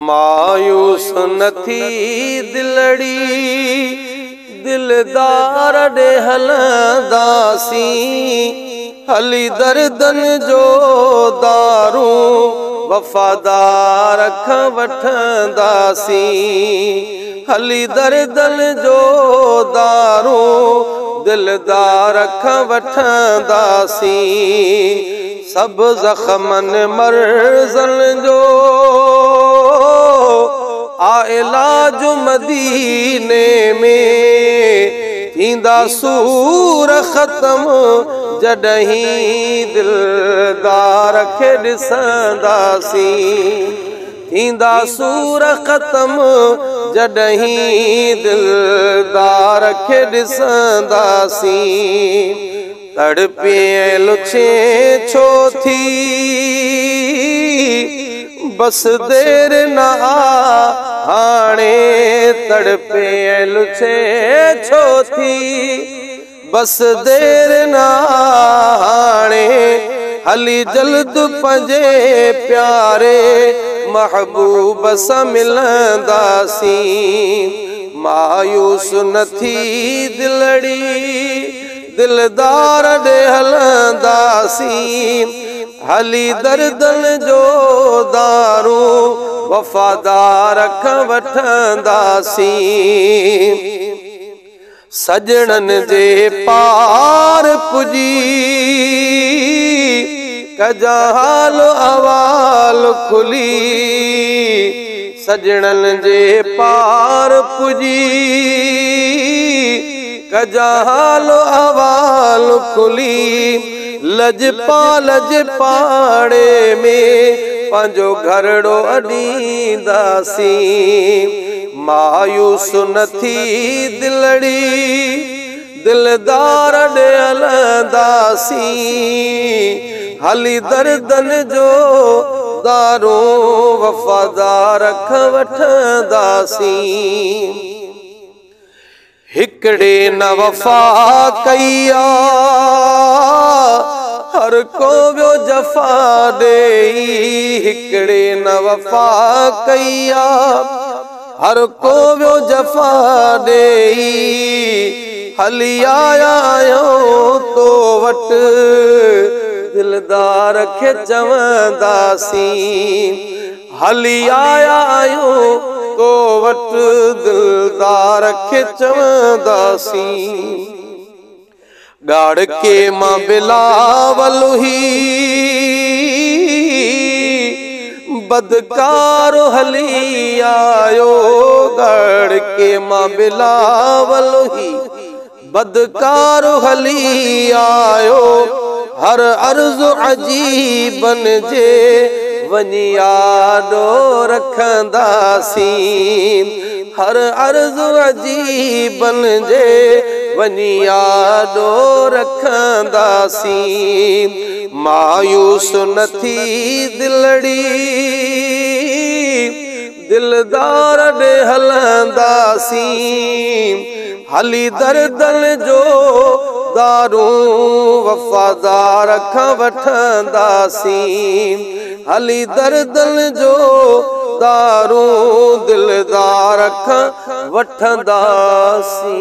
मायूस न थी दिलड़ी दिलदार ॾे हलंदासीं हली दर्दन जो दारू वफ़ादार खां वठंदासीं हली दर्दन जो दारू दिलदार खां वठंदासीं सब ज़ख़्मन मर्ज़न जो आ इलाज मदीने में थींदा सूर ख़त्म जॾहिं दिलदार खे ॾिसंदासीं थींदा सूर ख़त्म जॾहिं दिलदार खे ॾिसंदासीं तड़पे लुछे छो थी बस देर न हाणे तड़पे लुछे छो थी बस देर न हाणे हली जल्द पंहिंजे प्यारे महबूब सां मिलंदासीं मायूस न थी दिलड़ी दिलदार ॾे हलंदासीं हली दर्दन जो दारू वफ़ादार खां वठंदासीं सजणन जे पार पुजी कजा हाल अवाल खुली सजणन जे पार पुजी कजा हाल अवाल खुली लज पाड़े में पंहिंजो घरड़ो अॾींदासीं मायूस न थी दिलड़ी दिलदार ॾे हलंदासीं हली दर्दन जो दारू वफ़ादार खां वठंदासीं हिकड़े न वफ़ा कई हर को वियो जफ़ा ॾेई हिकड़े न वफ़ा कई हर को वियो जफ़ा ॾेई हली आया आहियूं तो वटि दिलदार खे चवंदासीं हली आया आहियूं तो वटि दिलदार खे चवंदासीं ॻाढ़ के मां बिलावल ही बदकार हली आयो ॻाढ़ के मां बिलावल ही बदकार हली आयो हर अर्ज़ अजीबन जे वञी यादो रखंदासीं हर अर्ज़ अजीबन जे वञी यादो रखंदासीं मायूस न थी दिलड़ी दिलदार ॾे हलंदासीं हली दर्दन जो दारू वफ़ादार खां वठंदासीं हली दर्दन जो दारू दिलदार खां वठंदासीं।